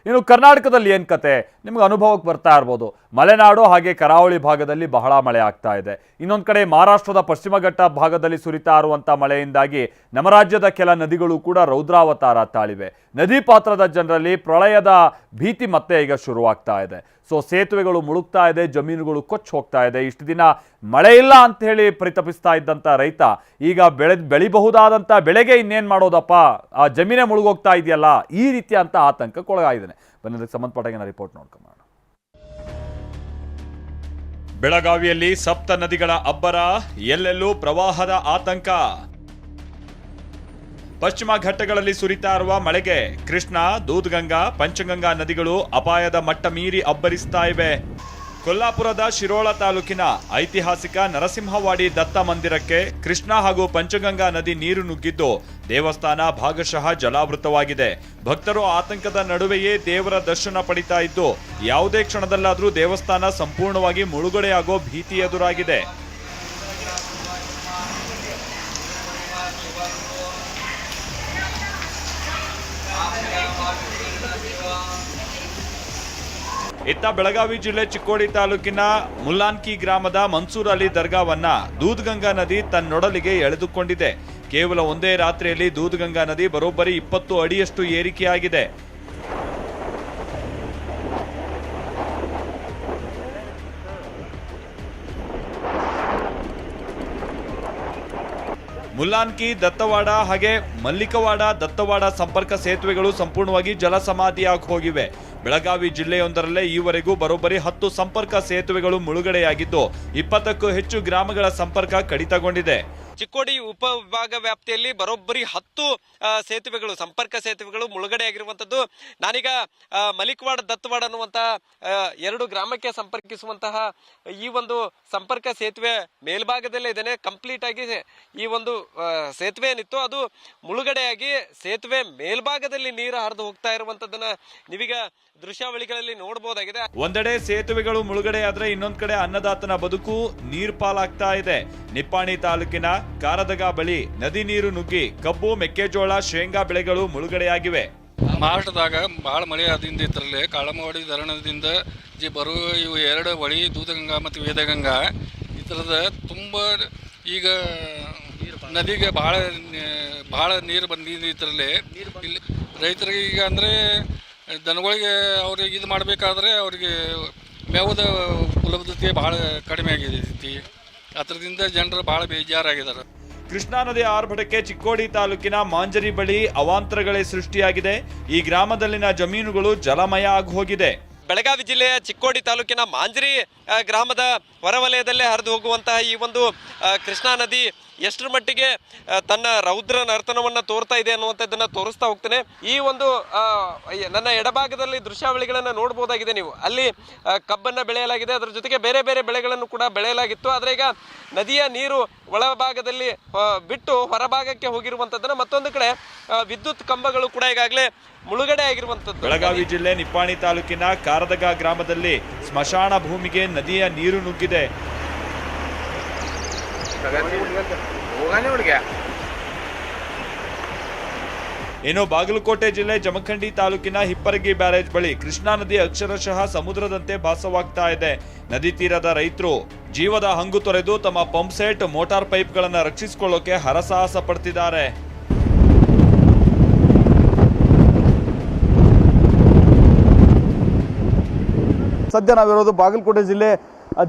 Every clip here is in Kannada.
ಇನ್ನು ಕರ್ನಾಟಕದಲ್ಲಿ ಏನು ಕತೆ ನಿಮಗೆ ಅನುಭವಕ್ಕೆ ಬರ್ತಾ ಇರ್ಬೋದು. ಮಲೆನಾಡು ಹಾಗೆ ಕರಾವಳಿ ಭಾಗದಲ್ಲಿ ಬಹಳ ಮಳೆ ಆಗ್ತಾ ಇದೆ. ಇನ್ನೊಂದು ಕಡೆ ಮಹಾರಾಷ್ಟ್ರದ ಪಶ್ಚಿಮ ಘಟ್ಟ ಭಾಗದಲ್ಲಿ ಸುರಿತಾ ಇರುವಂಥ ಮಳೆಯಿಂದಾಗಿ ನಮ್ಮ ರಾಜ್ಯದ ಕೆಲ ನದಿಗಳು ಕೂಡ ರೌದ್ರಾವತಾರ ತಾಳಿವೆ. ನದಿ ಪಾತ್ರದ ಜನರಲ್ಲಿ ಪ್ರಳಯದ ಭೀತಿ ಮತ್ತೆ ಈಗ ಶುರುವಾಗ್ತಾ ಇದೆ. ಸೊ ಸೇತುವೆಗಳು ಮುಳುಗ್ತಾ ಇದೆ, ಜಮೀನುಗಳು ಕೊಚ್ಚಿ ಹೋಗ್ತಾ ಇದೆ. ಇಷ್ಟು ದಿನ ಮಳೆ ಇಲ್ಲ ಅಂತ ಹೇಳಿ ಪರಿತಪಿಸ್ತಾ ಇದ್ದಂಥ ರೈತ ಈಗ ಬೆಳಿಬಹುದಾದಂಥ ಬೆಳೆಗೆ ಇನ್ನೇನು ಮಾಡೋದಪ್ಪ, ಆ ಜಮೀನೇ ಮುಳುಗೋಗ್ತಾ ಇದೆಯಲ್ಲ, ಈ ರೀತಿಯಂಥ ಆತಂಕಕ್ಕೊಳಗಾಗಿದ್ದಾನೆ. ಬನ್ನದಕ್ಕೆ ಸಂಬಂಧಪಟ್ಟಾಗ ರಿಪೋರ್ಟ್ ನೋಡ್ಕೊಂಬೋಣ. ಬೆಳಗಾವಿಯಲ್ಲಿ ಸಪ್ತ ನದಿಗಳ ಅಬ್ಬರ, ಎಲ್ಲೆಲ್ಲೂ ಪ್ರವಾಹದ ಆತಂಕ. ಪಶ್ಚಿಮ ಘಟ್ಟಗಳಲ್ಲಿ ಸುರಿತಾ ಇರುವ ಮಳೆಗೆ ಕೃಷ್ಣಾ, ದೂದ್ಗಂಗಾ, ಪಂಚಗಂಗಾ ನದಿಗಳು ಅಪಾಯದ ಮಟ್ಟ ಮೀರಿ ಅಬ್ಬರಿಸ್ತಾ ಇವೆ. ಕೊಲ್ಲಾಪುರದ ಶಿರೋಳ ತಾಲೂಕಿನ ಐತಿಹಾಸಿಕ ನರಸಿಂಹವಾಡಿ ದತ್ತ ಮಂದಿರಕ್ಕೆ ಕೃಷ್ಣಾ ಹಾಗೂ ಪಂಚಗಂಗಾ ನದಿ ನೀರು ನುಗ್ಗಿದ್ದು ದೇವಸ್ಥಾನ ಭಾಗಶಃ ಜಲಾವೃತವಾಗಿದೆ. ಭಕ್ತರು ಆತಂಕದ ನಡುವೆಯೇ ದೇವರ ದರ್ಶನ ಪಡಿತಾ ಇದ್ದು ಯಾವುದೇ ಕ್ಷಣದಲ್ಲಾದರೂ ದೇವಸ್ಥಾನ ಸಂಪೂರ್ಣವಾಗಿ ಮುಳುಗಡೆಯಾಗೋ ಭೀತಿ ಎದುರಾಗಿದೆ. ಇತ್ತ ಬೆಳಗಾವಿ ಜಿಲ್ಲೆ ಚಿಕ್ಕೋಡಿ ತಾಲೂಕಿನ ಮುಲ್ಲಾನ್ಕಿ ಗ್ರಾಮದ ಮನ್ಸೂರ್ ಅಲಿ ದರ್ಗಾವನ್ನ ದೂದ್ಗಂಗಾ ನದಿ ತನ್ನೊಡಲಿಗೆ ಎಳೆದುಕೊಂಡಿದೆ. ಕೇವಲ ಒಂದೇ ರಾತ್ರಿಯಲ್ಲಿ ದೂದ್ಗಂಗಾ ನದಿ ಬರೋಬ್ಬರಿ 20 ಅಡಿಯಷ್ಟು ಏರಿಕೆಯಾಗಿದೆ. ಮುಲ್ಲಾನ್ಕಿ, ದತ್ತವಾಡ ಹಾಗೆ ಮಲ್ಲಿಕವಾಡ ದತ್ತವಾಡ ಸಂಪರ್ಕ ಸೇತುವೆಗಳು ಸಂಪೂರ್ಣವಾಗಿ ಜಲಸಮಾಧಿಯಾಗಿ ಹೋಗಿವೆ. ಬೆಳಗಾವಿ ಜಿಲ್ಲೆಯೊಂದರಲ್ಲೇ ಈವರೆಗೂ ಬರೋಬ್ಬರಿ 10 ಸಂಪರ್ಕ ಸೇತುವೆಗಳು ಮುಳುಗಡೆಯಾಗಿದ್ದು 20ಕ್ಕೂ ಹೆಚ್ಚು ಗ್ರಾಮಗಳ ಸಂಪರ್ಕ ಕಡಿತಗೊಂಡಿದೆ. ಚಿಕ್ಕೋಡಿ ಉಪವಿಭಾಗ ವ್ಯಾಪ್ತಿಯಲ್ಲಿ ಬರೋಬ್ಬರಿ 10 ಸೇತುವೆಗಳು, ಸಂಪರ್ಕ ಸೇತುವೆಗಳು ಮುಳುಗಡೆಯಾಗಿರುವಂತದ್ದು. ನಾನೀಗ ಮಲಿಕವಾಡ ದತ್ತವಾಡ ಅನ್ನುವಂತಹ 2 ಗ್ರಾಮಕ್ಕೆ ಸಂಪರ್ಕಿಸುವಂತಹ ಈ ಒಂದು ಸಂಪರ್ಕ ಸೇತುವೆ ಮೇಲ್ಭಾಗದಲ್ಲೇ ಇದ್ದೇನೆ. ಕಂಪ್ಲೀಟ್ ಆಗಿ ಈ ಒಂದು ಸೇತುವೆ ಏನಿತ್ತು ಅದು ಮುಳುಗಡೆಯಾಗಿ ಸೇತುವೆ ಮೇಲ್ಭಾಗದಲ್ಲಿ ನೀರು ಹರಿದು ಹೋಗ್ತಾ ಇರುವಂತದನ್ನ ನೀವೀಗ ದೃಶ್ಯಾವಳಿಗಳಲ್ಲಿ ನೋಡಬಹುದಾಗಿದೆ. ಒಂದೆಡೆ ಸೇತುವೆಗಳು ಮುಳುಗಡೆಯಾದ್ರೆ ಇನ್ನೊಂದ್ ಕಡೆ ಅನ್ನದಾತನ ಬದುಕು ನೀರ್ಪಾಲಾಗ್ತಾ ಇದೆ. ನಿಪ್ಪಾಣಿ ತಾಲೂಕಿನ ಕಾರದಗ ಬಳಿ ನದಿ ನೀರು ನುಗ್ಗಿ ಕಬ್ಬು, ಮೆಕ್ಕೆಜೋಳ, ಶೇಂಗಾ ಬೆಳೆಗಳು ಮುಳುಗಡೆಯಾಗಿವೆ. ಮಹಾರಾಷ್ಟ್ರದಾಗ ಬಹಳ ಮಳೆ ಆದಿಂದ ಇದರಲ್ಲಿ ಕಾಳಮವಾಡಿ ಧರಣದಿಂದ ಬರುವ ಇವು 2 ಹೊಳಿ ದೂದಗಂಗಾ ಮತ್ತು ವೇದಗಂಗಾ ಈ ಥರದ ತುಂಬ ಈಗ ನದಿಗೆ ಬಹಳ ನೀರು ಬಂದಿದೆ. ಇದರಲ್ಲಿ ಇಲ್ಲಿ ರೈತರಿಗೆ ಈಗ ಅಂದರೆ ದನಗಳಿಗೆ ಅವ್ರಿಗೆ ಇದು ಮಾಡಬೇಕಾದ್ರೆ ಅವರಿಗೆ ಮೇವದ ಉಪಲಬ್ಧತೆ ಬಹಳ ಕಡಿಮೆ ಆಗಿದೈತಿ. ಅದರಿಂದ ಜನರು ಬಹಳ ಬೇಜಾರಾಗಿದ್ದಾರೆ. ಕೃಷ್ಣಾ ನದಿ ಆರ್ಭಟಕ್ಕೆ ಚಿಕ್ಕೋಡಿ ತಾಲೂಕಿನ ಮಾಂಜರಿ ಬಳಿ ಅವಾಂತರಗಳೇ ಸೃಷ್ಟಿಯಾಗಿದೆ. ಈ ಗ್ರಾಮದಲ್ಲಿನ ಜಮೀನುಗಳು ಜಲಮಯ ಆಗಿ ಹೋಗಿದೆ. ಬೆಳಗಾವಿ ಜಿಲ್ಲೆಯ ಚಿಕ್ಕೋಡಿ ತಾಲೂಕಿನ ಮಾಂಜರಿ ಗ್ರಾಮದ ಹೊರವಲಯದಲ್ಲೇ ಹರಿದು ಹೋಗುವಂತಹ ಈ ಒಂದು ಕೃಷ್ಣಾ ನದಿ ಎಷ್ಟರ ಮಟ್ಟಿಗೆ ತನ್ನ ರೌದ್ರ ನರ್ತನವನ್ನು ತೋರ್ತಾ ಇದೆ ಅನ್ನುವಂಥದ್ದನ್ನ ತೋರಿಸ್ತಾ ಹೋಗ್ತೇನೆ. ಈ ಒಂದು ನನ್ನ ಎಡಭಾಗದಲ್ಲಿ ದೃಶ್ಯಾವಳಿಗಳನ್ನು ನೋಡ್ಬೋದಾಗಿದೆ ನೀವು. ಅಲ್ಲಿ ಕಬ್ಬನ್ನು ಬೆಳೆಯಲಾಗಿದೆ, ಅದರ ಜೊತೆಗೆ ಬೇರೆ ಬೇರೆ ಬೆಳೆಗಳನ್ನು ಕೂಡ ಬೆಳೆಯಲಾಗಿತ್ತು. ಆದರೆ ಈಗ ನದಿಯ ನೀರು ಒಳಭಾಗದಲ್ಲಿ ಬಿಟ್ಟು ಹೊರಭಾಗಕ್ಕೆ ಹೋಗಿರುವಂಥದ್ದನ್ನ, ಮತ್ತೊಂದು ಕಡೆ ವಿದ್ಯುತ್ ಕಂಬಗಳು ಕೂಡ ಈಗಾಗಲೇ ಮುಳುಗಡೆ ಆಗಿರುವಂಥದ್ದು. ಬೆಳಗಾವಿ ಜಿಲ್ಲೆ ನಿಪ್ಪಾಣಿ ತಾಲೂಕಿನ ಕಾರದಗ ಗ್ರಾಮದಲ್ಲಿ ಸ್ಮಶಾನ ಭೂಮಿಗೆ ನದಿಯ ನೀರು ನುಗ್ಗಿದೆ. ಇನ್ನು ಬಾಗಲಕೋಟೆ ಜಿಲ್ಲೆ ಜಮಖಂಡಿ ತಾಲೂಕಿನ ಹಿಪ್ಪರಗಿ ಬ್ಯಾರೇಜ್ ಬಳಿ ಕೃಷ್ಣಾ ನದಿ ಅಕ್ಷರಶಃ ಸಮುದ್ರದಂತೆ ಭಾಸವಾಗ್ತಾ ಇದೆ. ನದಿ ತೀರದ ರೈತರು ಜೀವದ ಹಂಗು ತೊರೆದು ತಮ್ಮ ಪಂಪ್ ಸೆಟ್, ಮೋಟಾರ್ ಪೈಪ್ಗಳನ್ನು ರಕ್ಷಿಸಿಕೊಳ್ಳೋಕೆ ಹರಸಾಹಸ ಪಡ್ತಿದ್ದಾರೆ. ಸದ್ಯ ನಾವಿರೋದು ಬಾಗಲಕೋಟೆ ಜಿಲ್ಲೆ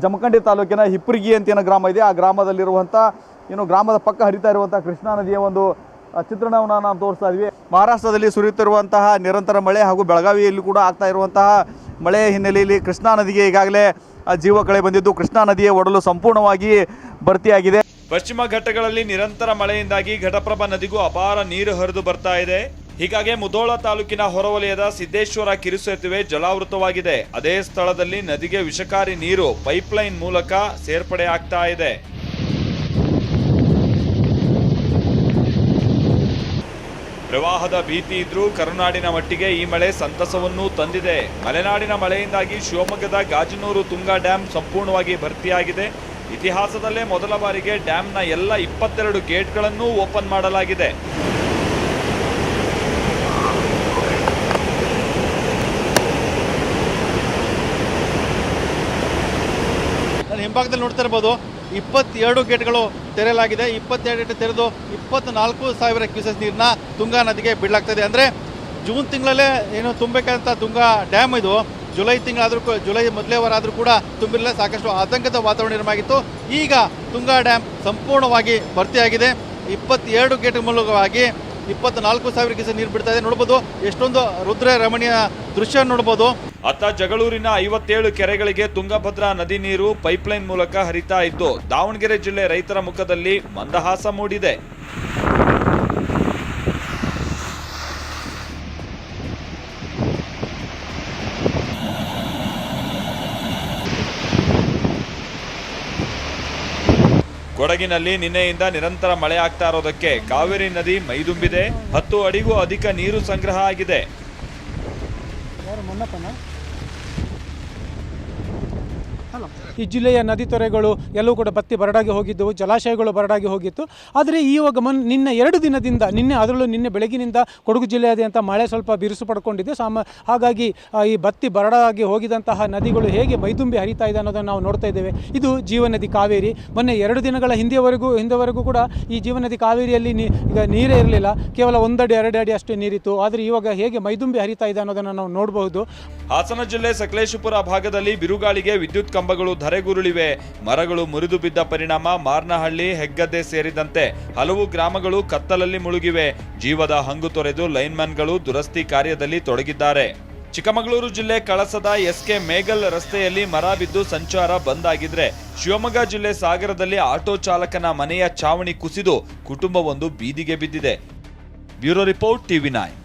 ಜಮಖಂಡಿ ತಾಲೂಕಿನ ಹಿಪ್ಪರಗಿ ಅಂತ ಏನೋ ಗ್ರಾಮ ಇದೆ. ಆ ಗ್ರಾಮದಲ್ಲಿರುವಂಥ ಗ್ರಾಮದ ಪಕ್ಕ ಹರಿತಾ ಇರುವಂಥ ಕೃಷ್ಣಾ ನದಿಯ ಒಂದು ಚಿತ್ರಣವನ್ನು ನಾವು ತೋರಿಸ್ತಾ ಇದ್ವಿ. ಮಹಾರಾಷ್ಟ್ರದಲ್ಲಿ ಸುರಿಯುತ್ತಿರುವಂತಹ ನಿರಂತರ ಮಳೆ ಹಾಗೂ ಬೆಳಗಾವಿಯಲ್ಲಿ ಕೂಡ ಆಗ್ತಾ ಇರುವಂತಹ ಮಳೆಯ ಹಿನ್ನೆಲೆಯಲ್ಲಿ ಕೃಷ್ಣಾ ನದಿಗೆ ಈಗಾಗಲೇ ಜೀವ ಕಳೆ ಬಂದಿದ್ದು ಕೃಷ್ಣಾ ನದಿಯ ಒಡಲು ಸಂಪೂರ್ಣವಾಗಿ ಭರ್ತಿಯಾಗಿದೆ. ಪಶ್ಚಿಮ ಘಟ್ಟಗಳಲ್ಲಿ ನಿರಂತರ ಮಳೆಯಿಂದಾಗಿ ಘಟಪ್ರಭಾ ನದಿಗೂ ಅಪಾರ ನೀರು ಹರಿದು ಬರ್ತಾ ಇದೆ. ಹೀಗಾಗಿ ಮುಧೋಳ ತಾಲೂಕಿನ ಹೊರವಲಯದ ಸಿದ್ದೇಶ್ವರ ಕಿರು ಸೇತುವೆ ಜಲಾವೃತವಾಗಿದೆ. ಅದೇ ಸ್ಥಳದಲ್ಲಿ ನದಿಗೆ ವಿಷಕಾರಿ ನೀರು ಪೈಪ್ಲೈನ್ ಮೂಲಕ ಸೇರ್ಪಡೆ ಆಗ್ತಾ ಇದೆ. ಪ್ರವಾಹದ ಭೀತಿ ಇದ್ರೂ ಕರುನಾಡಿನ ಮಟ್ಟಿಗೆ ಈ ಮಳೆ ಸಂತಸವನ್ನೂ ತಂದಿದೆ. ಮಲೆನಾಡಿನ ಮಳೆಯಿಂದಾಗಿ ಶಿವಮೊಗ್ಗದ ಗಾಜನೂರು ತುಂಗಾ ಡ್ಯಾಂ ಸಂಪೂರ್ಣವಾಗಿ ಭರ್ತಿಯಾಗಿದೆ. ಇತಿಹಾಸದಲ್ಲೇ ಮೊದಲ ಬಾರಿಗೆ ಡ್ಯಾಂನ ಎಲ್ಲ 22 ಗೇಟ್ಗಳನ್ನು ಓಪನ್ ಮಾಡಲಾಗಿದೆ. ಹಿಂಭಾಗದಲ್ಲಿ ನೋಡ್ತಾ ಇರ್ಬೋದು 22 ಗೇಟ್ಗಳು ತೆರೆಯಲಾಗಿದೆ. 22 ಗೇಟ್ ತೆರೆದು 24,000 ಕ್ಯೂಸೆಸ್ ನೀರನ್ನ ತುಂಗಾ ನದಿಗೆ ಬಿಡಲಾಗ್ತದೆ. ಅಂದರೆ ಜೂನ್ ತಿಂಗಳಲ್ಲೇ ಏನು ತುಂಬಬೇಕಂತ ತುಂಗಾ ಡ್ಯಾಮ್ ಇದು ಜುಲೈ ತಿಂಗಳಾದರೂ ಜುಲೈ ಮೊದಲೇ ವಾರ ಆದರೂ ಕೂಡ ತುಂಬಿರಲಿಲ್ಲ. ಸಾಕಷ್ಟು ಆತಂಕದ ವಾತಾವರಣ ನಿರ್ಮಾಗಿತ್ತು. ಈಗ ತುಂಗಾ ಡ್ಯಾಮ್ ಸಂಪೂರ್ಣವಾಗಿ ಭರ್ತಿಯಾಗಿದೆ. 22 ಗೇಟ್ ಮೂಲಕವಾಗಿ 24,000 ಕ್ಯೂಸೆಸ್ ನೀರು ಬಿಡ್ತಾ ಇದೆ. ನೋಡ್ಬೋದು ಎಷ್ಟೊಂದು ರುದ್ರ ರಮಣೀಯ ದೃಶ್ಯ ನೋಡ್ಬೋದು. ಅತ್ತ ಜಗಳೂರಿನ 57 ಕೆರೆಗಳಿಗೆ ತುಂಗಭದ್ರಾ ನದಿ ನೀರು ಪೈಪ್ಲೈನ್ ಮೂಲಕ ಹರಿತಾ ಇದ್ದು ದಾವಣಗೆರೆ ಜಿಲ್ಲೆ ರೈತರ ಮುಖದಲ್ಲಿ ಮಂದಹಾಸ ಮೂಡಿದೆ. ಕೊಡಗಿನಲ್ಲಿ ನಿನ್ನೆಯಿಂದ ನಿರಂತರ ಮಳೆ ಆಗ್ತಾ ಇರೋದಕ್ಕೆ ಕಾವೇರಿ ನದಿ ಮೈದುಂಬಿದೆ. 10 ಅಡಿಗೂ ಅಧಿಕ ನೀರು ಸಂಗ್ರಹ ಆಗಿದೆ. ಈ ಜಿಲ್ಲೆಯ ನದಿ ತೊರೆಗಳು ಎಲ್ಲವೂ ಕೂಡ ಬತ್ತಿ ಬರಡಾಗಿ ಹೋಗಿದ್ದವು, ಜಲಾಶಯಗಳು ಬರಡಾಗಿ ಹೋಗಿತ್ತು. ಆದರೆ ಈವಾಗ ನಿನ್ನೆ 2 ದಿನದಿಂದ ಅದರಲ್ಲೂ ನಿನ್ನೆ ಬೆಳಗಿನಿಂದ ಕೊಡಗು ಜಿಲ್ಲೆಯಾದ್ಯಂತ ಮಳೆ ಸ್ವಲ್ಪ ಬಿರುಸು ಪಡ್ಕೊಂಡಿದೆ. ಹಾಗಾಗಿ ಈ ಬತ್ತಿ ಬರಡಾಗಿ ಹೋಗಿದಂತಹ ನದಿಗಳು ಹೇಗೆ ಮೈದುಂಬಿ ಹರಿತಾ ಇದೆ ಅನ್ನೋದನ್ನು ನಾವು ನೋಡ್ತಾ ಇದ್ದೇವೆ. ಇದು ಜೀವನದಿ ಕಾವೇರಿ. ಮೊನ್ನೆ 2 ದಿನಗಳ ಹಿಂದೆವರೆಗೂ ಕೂಡ ಈ ಜೀವನದಿ ಕಾವೇರಿಯಲ್ಲಿ ಈಗ ನೀರೇ ಇರಲಿಲ್ಲ, ಕೇವಲ 1 ಅಡಿ 2 ಅಡಿ ಅಷ್ಟೇ ನೀರಿತ್ತು. ಆದರೆ ಇವಾಗ ಹೇಗೆ ಮೈದುಂಬಿ ಹರಿತಾ ಇದೆ ಅನ್ನೋದನ್ನು ನಾವು ನೋಡಬಹುದು. ಹಾಸನ ಜಿಲ್ಲೆ ಸಕಲೇಶಪುರ ಭಾಗದಲ್ಲಿ ಬಿರುಗಾಳಿಗೆ ವಿದ್ಯುತ್ ಕಂಬಗಳು ಧರೆಗುರುಳಿವೆ. ಮರಗಳು ಮುರಿದು ಬಿದ್ದ ಪರಿಣಾಮ ಮಾರ್ನಹಳ್ಳಿ, ಹೆಗ್ಗದ್ದೆ ಸೇರಿದಂತೆ ಹಲವು ಗ್ರಾಮಗಳು ಕತ್ತಲಲ್ಲಿ ಮುಳುಗಿವೆ. ಜೀವದ ಹಂಗು ತೊರೆದು ಲೈನ್ಮನ್ಗಳು ದುರಸ್ತಿ ಕಾರ್ಯದಲ್ಲಿ ತೊಡಗಿದ್ದಾರೆ. ಚಿಕ್ಕಮಗಳೂರು ಜಿಲ್ಲೆ ಕಳಸದ SK ಮೇಗಲ್ ರಸ್ತೆಯಲ್ಲಿ ಮರ ಬಿದ್ದು ಸಂಚಾರ ಬಂದ್ ಆಗಿದ್ರೆ, ಶಿವಮೊಗ್ಗ ಜಿಲ್ಲೆ ಸಾಗರದಲ್ಲಿ ಆಟೋ ಚಾಲಕನ ಮನೆಯ ಚಾವಣಿ ಕುಸಿದು ಕುಟುಂಬವೊಂದು ಬೀದಿಗೆ ಬಿದ್ದಿದೆ. Bureau report, TV9.